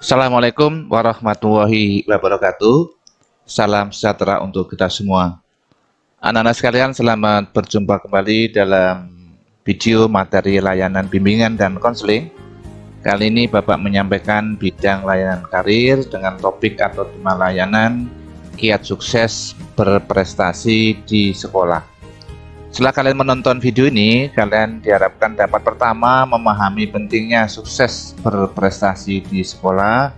Assalamualaikum warahmatullahi wabarakatuh. Salam sejahtera untuk kita semua. Anak-anak sekalian, selamat berjumpa kembali dalam video materi layanan bimbingan dan konseling. Kali ini Bapak menyampaikan bidang layanan karir dengan topik atau tema layanan kiat sukses berprestasi di sekolah. Setelah kalian menonton video ini, kalian diharapkan dapat pertama memahami pentingnya sukses berprestasi di sekolah,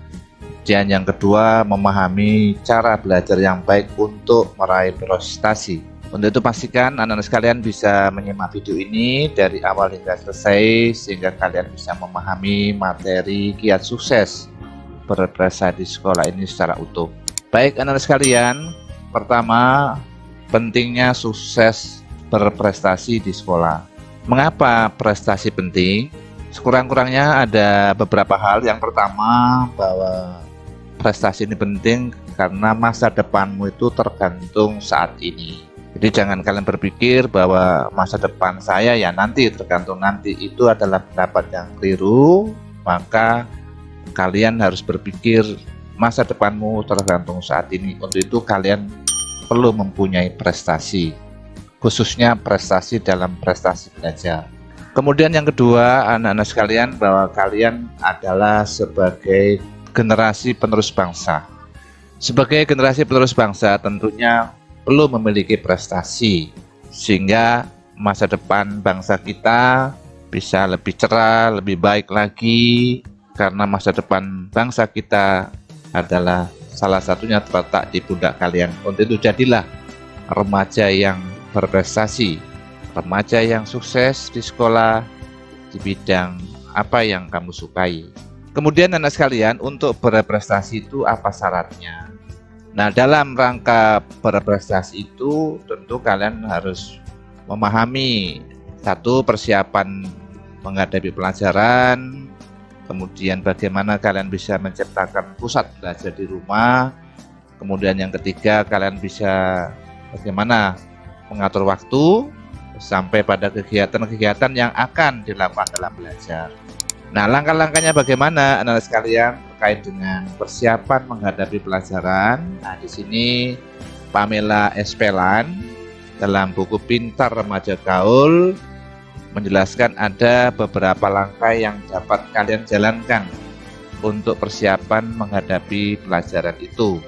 dan yang kedua memahami cara belajar yang baik untuk meraih prestasi. Untuk itu pastikan anak-anak sekalian bisa menyimak video ini dari awal hingga selesai sehingga kalian bisa memahami materi kiat sukses berprestasi di sekolah ini secara utuh. Baik anak-anak sekalian, pertama pentingnya sukses berprestasi di sekolah. Mengapa prestasi penting? Sekurang-kurangnya ada beberapa hal. Yang pertama, bahwa prestasi ini penting karena masa depanmu itu tergantung saat ini. Jadi jangan kalian berpikir bahwa masa depan saya ya nanti, tergantung nanti. Itu adalah pendapat yang keliru. Maka kalian harus berpikir masa depanmu tergantung saat ini. Untuk itu kalian perlu mempunyai prestasi, khususnya prestasi dalam prestasi belajar. Kemudian yang kedua, anak-anak sekalian, bahwa kalian adalah sebagai generasi penerus bangsa. Sebagai generasi penerus bangsa tentunya perlu memiliki prestasi sehingga masa depan bangsa kita bisa lebih cerah, lebih baik lagi, karena masa depan bangsa kita adalah salah satunya terletak di pundak kalian. Untuk itu jadilah remaja yang berprestasi, remaja yang sukses di sekolah di bidang apa yang kamu sukai. Kemudian anak sekalian, untuk berprestasi itu apa syaratnya? Nah, dalam rangka berprestasi itu tentu kalian harus memahami satu, persiapan menghadapi pelajaran, kemudian bagaimana kalian bisa menciptakan pusat belajar di rumah, kemudian yang ketiga kalian bisa bagaimana mengatur waktu sampai pada kegiatan-kegiatan yang akan dilakukan dalam belajar. Nah, langkah-langkahnya bagaimana anak-anak sekalian terkait dengan persiapan menghadapi pelajaran? Nah, di sini Pamela Espelan dalam buku Pintar Remaja Gaul menjelaskan ada beberapa langkah yang dapat kalian jalankan untuk persiapan menghadapi pelajaran itu.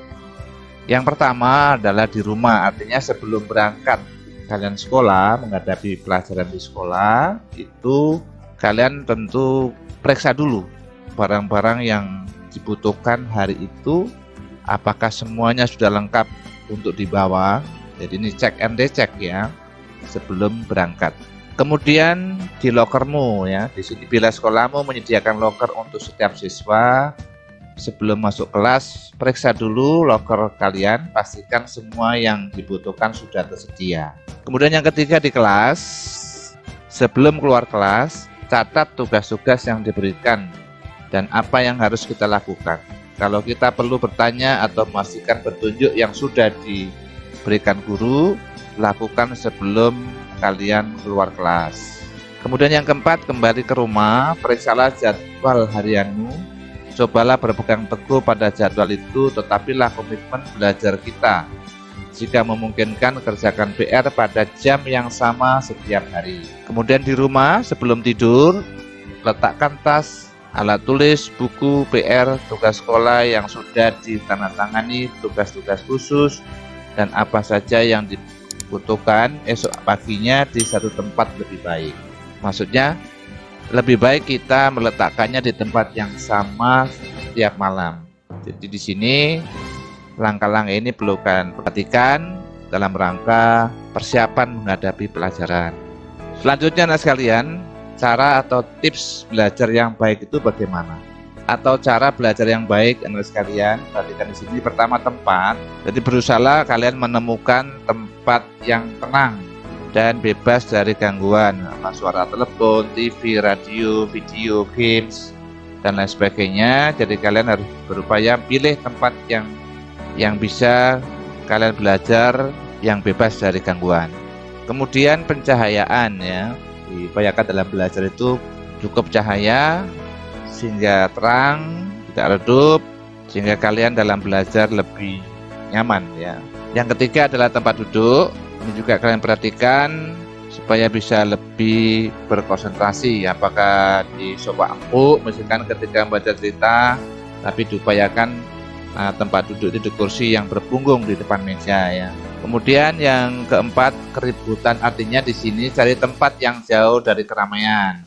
Yang pertama adalah di rumah, artinya sebelum berangkat kalian sekolah, menghadapi pelajaran di sekolah, itu kalian tentu periksa dulu barang-barang yang dibutuhkan hari itu, apakah semuanya sudah lengkap untuk dibawa. Jadi ini cek and recheck ya sebelum berangkat. Kemudian di lokermu ya, di sini bila sekolahmu menyediakan loker untuk setiap siswa, sebelum masuk kelas, periksa dulu loker kalian, pastikan semua yang dibutuhkan sudah tersedia. Kemudian yang ketiga di kelas, sebelum keluar kelas, catat tugas-tugas yang diberikan dan apa yang harus kita lakukan. Kalau kita perlu bertanya atau memastikan petunjuk yang sudah diberikan guru, lakukan sebelum kalian keluar kelas. Kemudian yang keempat, kembali ke rumah, periksalah jadwal harianmu. Cobalah berpegang teguh pada jadwal itu, tetapilah komitmen belajar kita. Jika memungkinkan, kerjakan PR pada jam yang sama setiap hari. Kemudian di rumah, sebelum tidur, letakkan tas, alat tulis, buku, PR, tugas sekolah yang sudah ditandatangani, tugas-tugas khusus, dan apa saja yang dibutuhkan esok paginya di satu tempat lebih baik. Maksudnya, lebih baik kita meletakkannya di tempat yang sama setiap malam. Jadi di sini langkah-langkah ini perlu kalian perhatikan dalam rangka persiapan menghadapi pelajaran. Selanjutnya anak sekalian, cara atau tips belajar yang baik itu bagaimana? Atau cara belajar yang baik anak sekalian, perhatikan di sini. Pertama, tempat. Jadi berusahalah kalian menemukan tempat yang tenang dan bebas dari gangguan, suara telepon, TV, radio, video, games, dan lain sebagainya. Jadi kalian harus berupaya pilih tempat yang bisa kalian belajar yang bebas dari gangguan. Kemudian pencahayaan ya, diupayakan dalam belajar itu cukup cahaya sehingga terang, tidak redup, sehingga kalian dalam belajar lebih nyaman ya. Yang ketiga adalah tempat duduk. Ini juga kalian perhatikan supaya bisa lebih berkonsentrasi, apakah di sofa empuk misalkan ketika membaca cerita, tapi diupayakan tempat duduk itu di kursi yang berpunggung di depan meja ya. Kemudian yang keempat, keributan, artinya di sini cari tempat yang jauh dari keramaian.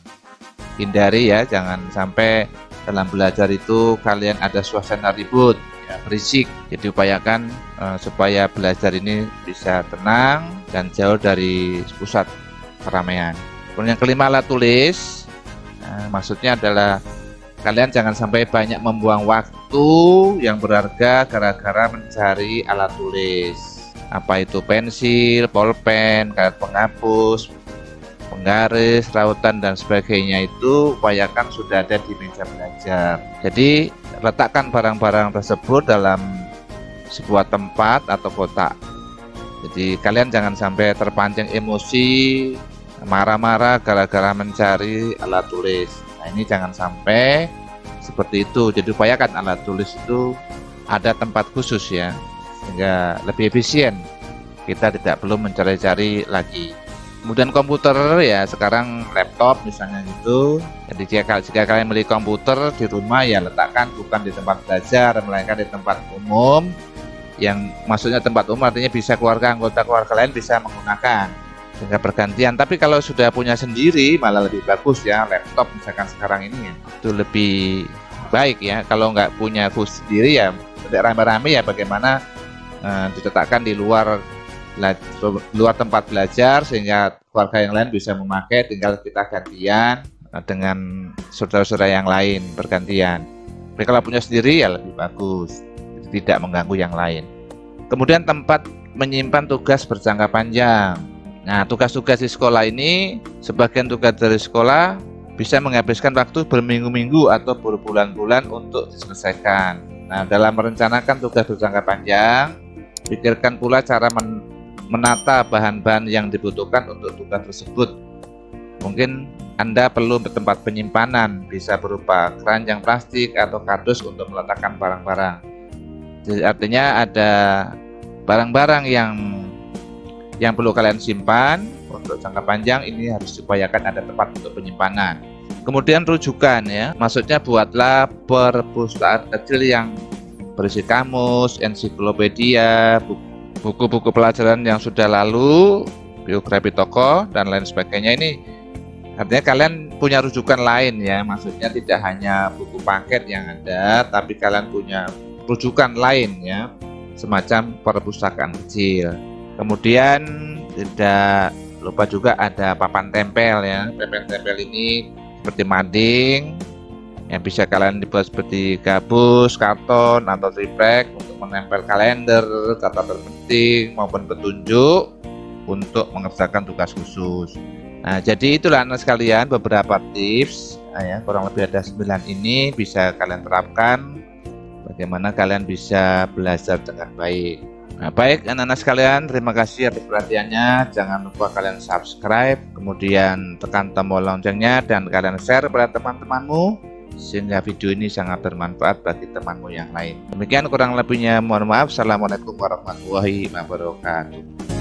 Hindari ya, jangan sampai dalam belajar itu kalian ada suasana ribut ya, berisik. Jadi upayakan supaya belajar ini bisa tenang dan jauh dari pusat keramaian. Kemudian yang kelima, alat tulis. Maksudnya adalah kalian jangan sampai banyak membuang waktu yang berharga gara-gara mencari alat tulis. Apa itu pensil, bolpen, karet penghapus, penggaris, rautan dan sebagainya, itu upayakan sudah ada di meja belajar. Jadi letakkan barang-barang tersebut dalam sebuah tempat atau kotak. Jadi kalian jangan sampai terpancing emosi, marah-marah gara-gara mencari alat tulis. Nah, ini jangan sampai seperti itu. Jadi upayakan alat tulis itu ada tempat khusus ya, sehingga lebih efisien. Kita tidak perlu mencari-cari lagi. Kemudian komputer ya, sekarang laptop misalnya gitu. Jadi jika kalian beli komputer di rumah ya letakkan bukan di tempat belajar, melainkan di tempat umum. Yang maksudnya tempat umum artinya bisa anggota keluarga lain bisa menggunakan, sehingga bergantian. Tapi kalau sudah punya sendiri malah lebih bagus ya, laptop misalkan sekarang ini ya, itu lebih baik ya. Kalau nggak punya khusus sendiri ya tidak rame-rame ya, bagaimana diletakkan di luar tempat belajar sehingga keluarga yang lain bisa memakai, tinggal kita gantian dengan saudara-saudara yang lain bergantian. Tapi kalau punya sendiri ya lebih bagus, tidak mengganggu yang lain. Kemudian tempat menyimpan tugas berjangka panjang. Nah, tugas-tugas di sekolah ini, sebagian tugas dari sekolah bisa menghabiskan waktu berminggu-minggu atau berbulan-bulan untuk diselesaikan. Nah, dalam merencanakan tugas berjangka panjang, pikirkan pula cara menata bahan-bahan yang dibutuhkan untuk tugas tersebut. Mungkin Anda perlu tempat penyimpanan, bisa berupa keranjang plastik atau kardus untuk meletakkan barang-barang. Jadi artinya ada barang-barang yang perlu kalian simpan untuk jangka panjang, ini harus diupayakan ada tempat untuk penyimpanan. Kemudian rujukan ya, maksudnya buatlah perpustakaan kecil yang berisi kamus, ensiklopedia, buku-buku pelajaran yang sudah lalu, biografi tokoh dan lain sebagainya. Ini artinya kalian punya rujukan lain ya, maksudnya tidak hanya buku paket yang ada, tapi kalian punya rujukan lain ya, semacam perpustakaan kecil. Kemudian tidak lupa juga ada papan tempel ya. Papan tempel ini seperti mading yang bisa kalian dibuat seperti gabus, karton atau triplek untuk menempel kalender, catatan penting maupun petunjuk untuk mengerjakan tugas khusus. Nah, jadi itulah anak sekalian beberapa tips ya, kurang lebih ada 9 ini bisa kalian terapkan bagaimana kalian bisa belajar dengan baik. Nah, baik anak-anak sekalian, terima kasih atas perhatiannya. Jangan lupa kalian subscribe, kemudian tekan tombol loncengnya dan kalian share kepada teman-temanmu sehingga video ini sangat bermanfaat bagi temanmu yang lain. Demikian kurang lebihnya, mohon maaf. Assalamualaikum warahmatullahi wabarakatuh.